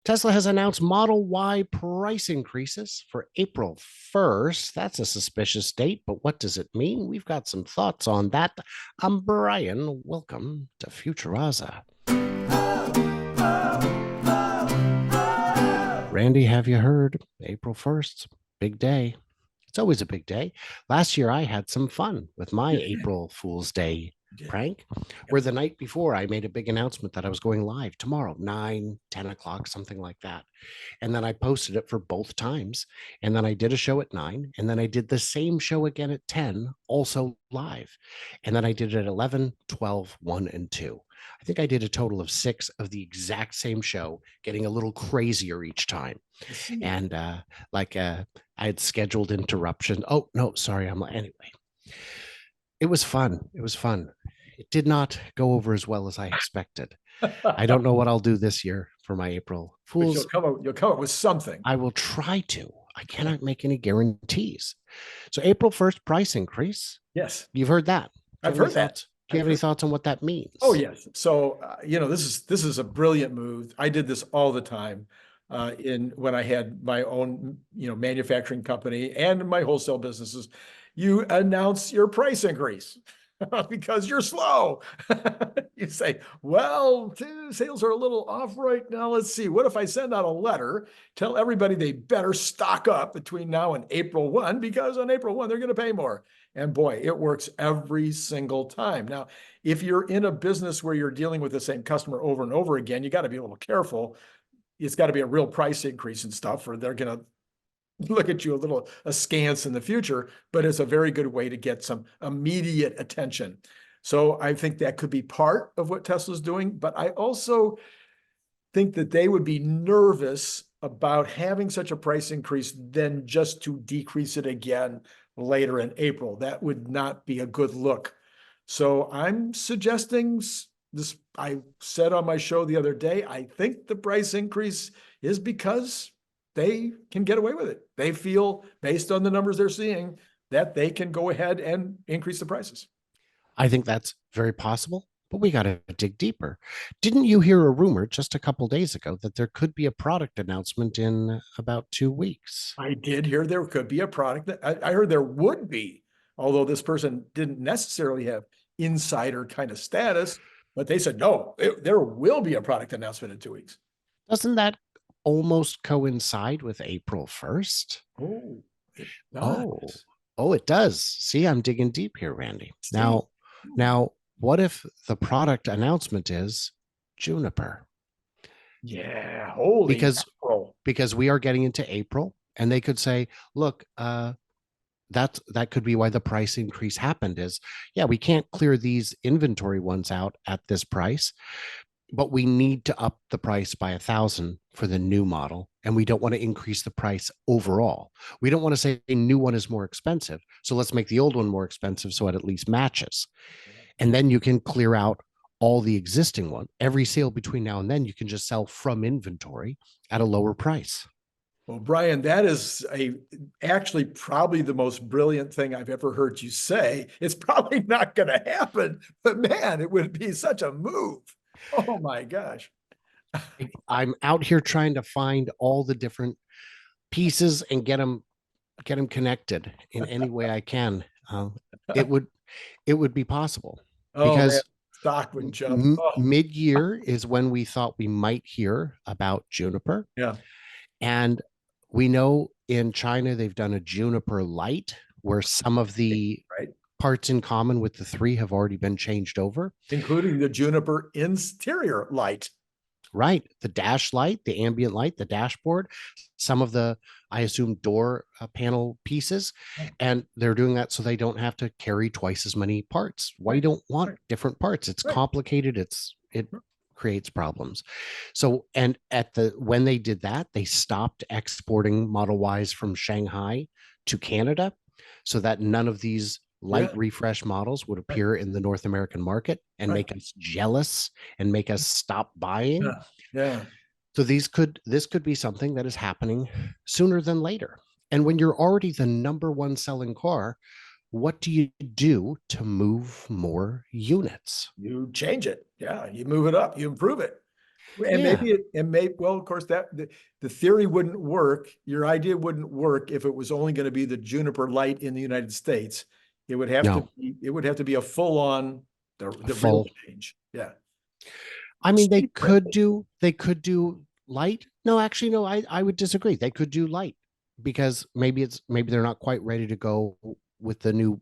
Tesla has announced Model Y price increases for April 1st. That's a suspicious date, but what does it mean? We've got some thoughts on that. I'm Brian. Welcome to Futuraza. Randy, have you heard? April 1st, big day. It's always a big day. Last year, I had some fun with my April Fool's Day prank, where the night before I made a big announcement that I was going live tomorrow, 9, 10 o'clock, something like that. And then I posted it for both times. And then I did a show at 9. And then I did the same show again at 10, also live. And then I did it at 11, 12, 1, and 2. I think I did a total of 6 of the exact same show, getting a little crazier each time. And I had scheduled interruption. Oh, no, sorry. Anyway, it was fun. It was fun. It did not go over as well as I expected. I don't know what I'll do this year for my April Fools. You'll come up with something. I will try to. I cannot make any guarantees. So April 1st price increase. Yes. You've heard that. I've heard that. Do you have any thoughts on what that means? Oh, yes. So, this is a brilliant move. I did this all the time when I had my own, manufacturing company and my wholesale businesses. You announce your price increase because you're slow. You say, well, sales are a little off right now. Let's see. What if I send out a letter, tell everybody they better stock up between now and April 1, because on April 1, they're going to pay more. And boy, it works every single time. Now, if you're in a business where you're dealing with the same customer over and over again, you got to be a little careful. It's got to be a real price increase and stuff, or they're going to look at you a little askance in the future. But it's a very good way to get some immediate attention. So I think that could be part of what Tesla's doing. But I also think that they would be nervous about having such a price increase than just to decrease it again later in April. That would not be a good look. So I'm suggesting this. I said on my show the other day, I think the price increase is because they can get away with it. They feel, based on the numbers they're seeing, that they can go ahead and increase the prices. I think that's very possible, but we got to dig deeper. Didn't you hear a rumor just a couple days ago that there could be a product announcement in about 2 weeks? I did hear there could be a product. I heard there would be, although this person didn't necessarily have insider kind of status, but they said, no, there will be a product announcement in 2 weeks. Doesn't that almost coincide with April 1st? Oh, it does. Oh, it does. See, I'm digging deep here, Randy. Now, what if the product announcement is Juniper? Yeah, holy because we are getting into April, and they could say, look, that could be why the price increase happened. Is we can't clear these inventory ones out at this price, but we need to up the price by 1,000 for the new model, and we don't want to increase the price overall. We don't want to say a new one is more expensive, so let's make the old one more expensive so it at least matches. And then you can clear out all the existing one. Every sale between now and then, you can just sell from inventory at a lower price. Well, Brian, that is actually probably the most brilliant thing I've ever heard you say. It's probably not going to happen, but man, it would be such a move. Oh my gosh. I'm out here trying to find all the different pieces and get them connected in any way I can. It would be possible because stock would jump. Mid-year is when we thought we might hear about Juniper. Yeah. And we know in China, they've done a Juniper Lite where some of the parts in common with the 3 have already been changed over, including the Juniper interior light. Right. The dash light, the ambient light, the dashboard, some of the, I assume, door panel pieces. And they're doing that so they don't have to carry twice as many parts. Why you don't want different parts? It's complicated. It creates problems. So, and when they did that, they stopped exporting Model Ys from Shanghai to Canada so that none of these light refresh models would appear in the North American market and make us jealous and make us stop buying. So this could be something that is happening sooner than later. And when you're already the number 1 selling car, what do you do to move more units? You change it. Yeah, you move it up, you improve it. And Yeah. maybe well, of course, the theory wouldn't work. Your idea wouldn't work if it was only going to be the juniper light in the United States. No, It would have to be a full on a the real full. change. Yeah. I mean, Sheet metal. they could do light. No, actually, no, I would disagree. They could do light because maybe they're not quite ready to go with the new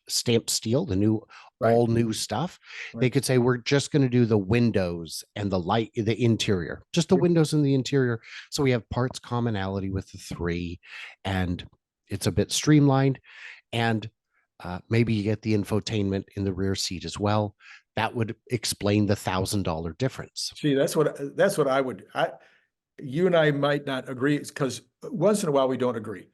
stamped steel, the new Right. all new stuff. They Right. could say we're just going to do the windows and the light, the interior, just the windows and the interior. So we have parts commonality with the three, and it's a bit streamlined. And maybe you get the infotainment in the rear seat as well. That would explain the $1,000 difference. See, that's what I would. You and I might not agree because once in a while we don't agree.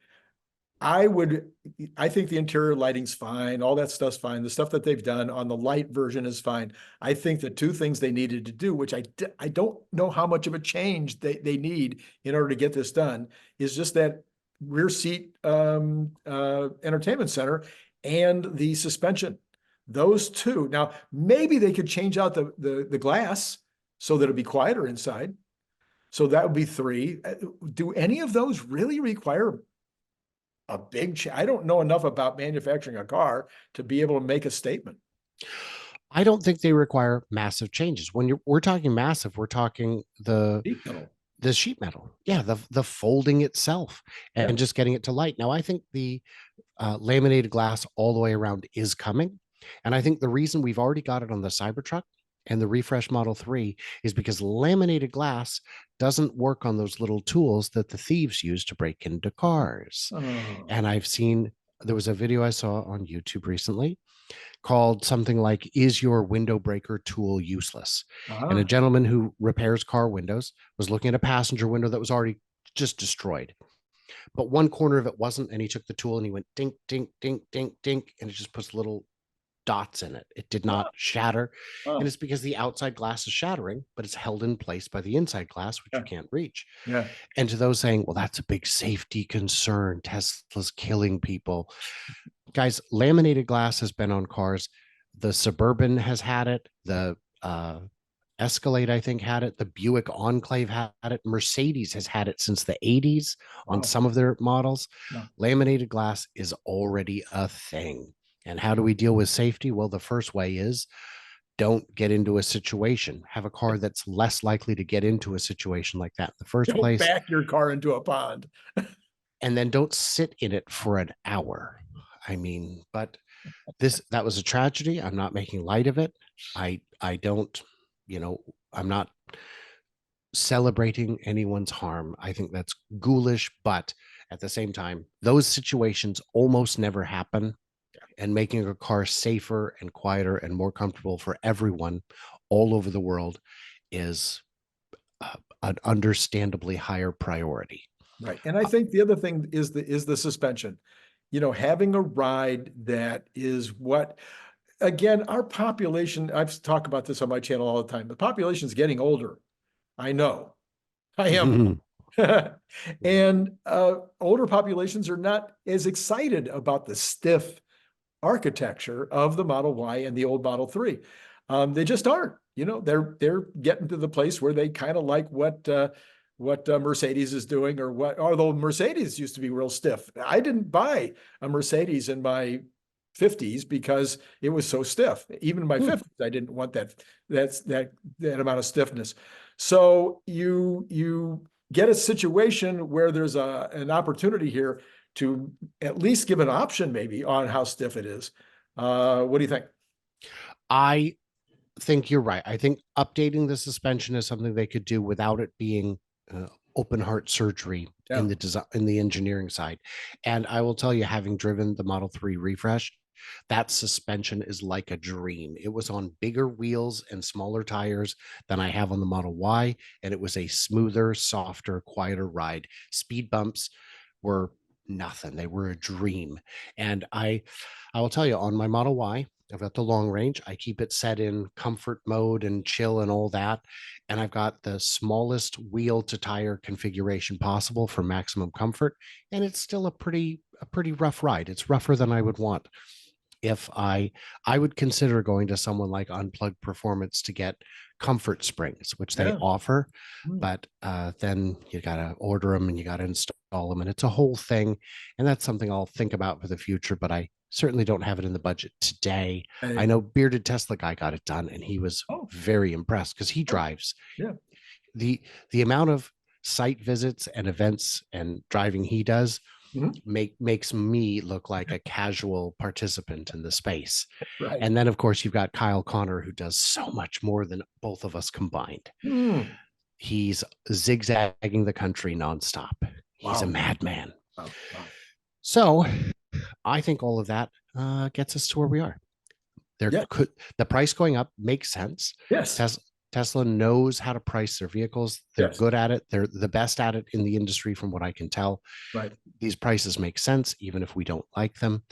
I would, I think the interior lighting's fine. All that stuff's fine. The stuff that they've done on the light version is fine. I think the two things they needed to do, which I don't know how much of a change they need in order to get this done, is just that rear seat entertainment center and the suspension. Those two. Now, maybe they could change out the glass so that it'd be quieter inside. So that would be three. Do any of those really require a I don't know enough about manufacturing a car to be able to make a statement. I don't think they require massive changes. When we're talking massive, we're talking Sheet metal. the sheet metal. Yeah, Yeah. the folding itself Yeah. and just getting it to light. Now, I think the laminated glass all the way around is coming. And I think the reason we've already got it on the Cybertruck and the refresh Model 3 is because laminated glass doesn't work on those little tools that the thieves use to break into cars. Oh, And there was a video I saw on YouTube recently called something like, Is Your Window Breaker Tool Useless? And a uh-huh. gentleman who repairs car windows was looking at a passenger window that was already just destroyed, but one corner of it wasn't. And he took the tool and he went dink, dink, dink, dink, dink, and it just puts little dots in it. It did not shatter. And Oh, it's because the outside glass is shattering, but it's held in place by the inside glass, which yeah. you can't reach. Yeah. And to those saying, well, that's a big safety concern, Tesla's killing people. Guys, laminated glass has been on cars. The Suburban has had it. The Escalade, I think, had it. The Buick Enclave had it. Mercedes has had it since the 80s on Wow. some of their models. Yeah. Laminated glass is already a thing. And how do we deal with safety? Well, the first way is don't get into a situation. Have a car that's less likely to get into a situation like that in the first Don't place. back your car into a pond. And then don't sit in it for an hour. I mean, but that was a tragedy. I'm not making light of it. I don't, I'm not celebrating anyone's harm. I think that's ghoulish, but at the same time, those situations almost never happen. And making a car safer and quieter and more comfortable for everyone all over the world is an understandably higher priority. Right. And I think the other thing is the suspension. Having a ride that is what again, our population, I've talked about this on my channel all the time. The population is getting older. I know. I am. And older populations are not as excited about the stiff architecture of the Model Y and the old Model 3. They just aren't. They're getting to the place where they kind of like what Mercedes is doing, or what. Although Mercedes used to be real stiff. I didn't buy a Mercedes in my 50s because it was so stiff. Even in my 50s, I didn't want that amount of stiffness. So you get a situation where there's an opportunity here to at least give an option maybe on how stiff it is. What do you think? I think you're right. I think updating the suspension is something they could do without it being open heart surgery Yeah. in the design, in the engineering side. And I will tell you, having driven the Model 3 refresh, that suspension is like a dream. It was on bigger wheels and smaller tires than I have on the Model Y, and it was a smoother, softer, quieter ride. Speed bumps were nothing. They were a dream. And I will tell you, on my Model Y, I've got the long range. I keep it set in comfort mode and chill and all that. And I've got the smallest wheel to tire configuration possible for maximum comfort. And it's still a pretty rough ride. It's rougher than I would want. if I would consider going to someone like Unplugged Performance to get comfort springs, which they Yeah. offer, Mm. but then you got to order them and you got to install them, and it's a whole thing. And that's something I'll think about for the future, but I certainly don't have it in the budget today. I And, know Bearded Tesla guy got it done, and he was oh, very impressed because he oh, drives yeah. the the amount of site visits and events and driving he does Mhm. makes me look like a casual participant in the space. Right. And then of course you've got Kyle Connor, who does so much more than both of us combined. Mm. He's zigzagging the country nonstop. He's a Wow. madman. Wow. Wow. So I think all of that gets us to where we are. There Yeah. could The price going up makes sense. Yes. Tesla knows how to price their vehicles. They're Yes. good at it. They're the best at it in the industry, from what I can tell. Right. These prices make sense, even if we don't like them.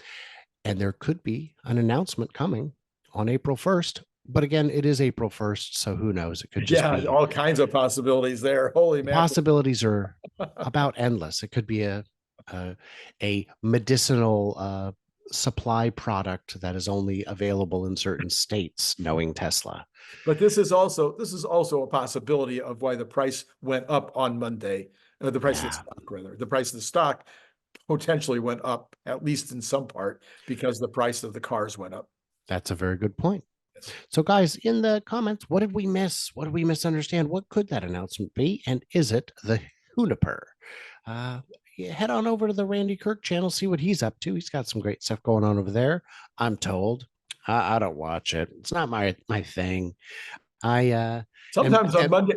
And there could be an announcement coming on April 1st. But again, it is April 1st. So who knows? It could just Yeah. be, All kinds of possibilities there. Holy the mackerel. possibilities are about endless. It could be a, a medicinal supply product that is only available in certain states, knowing Tesla. But this is also a possibility of why the price went up on Monday. The price of the Yeah, stock, rather. The price of the stock potentially went up, at least in some part, because the price of the cars went up. that's a very good point. Yes. So, guys, in the comments, what did we miss? What did we misunderstand? What could that announcement be? And is it the Juniper? Uh, yeah, head on over to the Randy Kirk channel, see what he's up to. He's got some great stuff going on over there. I'm told. I don't watch it. It's not my thing. I am.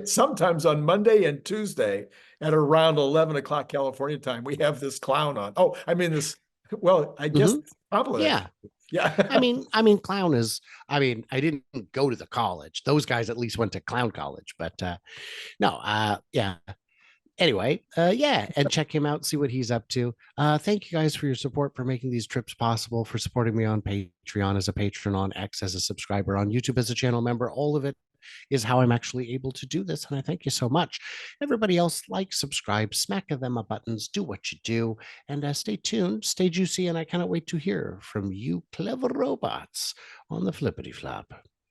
Sometimes on Monday and Tuesday at around 11 o'clock California time, we have this clown on. Oh, I mean this. Well, I guess Mhm. compliment. Yeah. Yeah. Clown is. I didn't go to the college. Those guys at least went to clown college, but no. Yeah. Anyway, yeah, and check him out, see what he's up to. Thank you guys for your support, for making these trips possible, for supporting me on Patreon as a patron, on X as a subscriber, on YouTube as a channel member. All of it is how I'm actually able to do this, and I thank you so much. Everybody else, like, subscribe, smack of them buttons, do what you do, and stay tuned, stay juicy, and I cannot wait to hear from you clever robots on the flippity flop.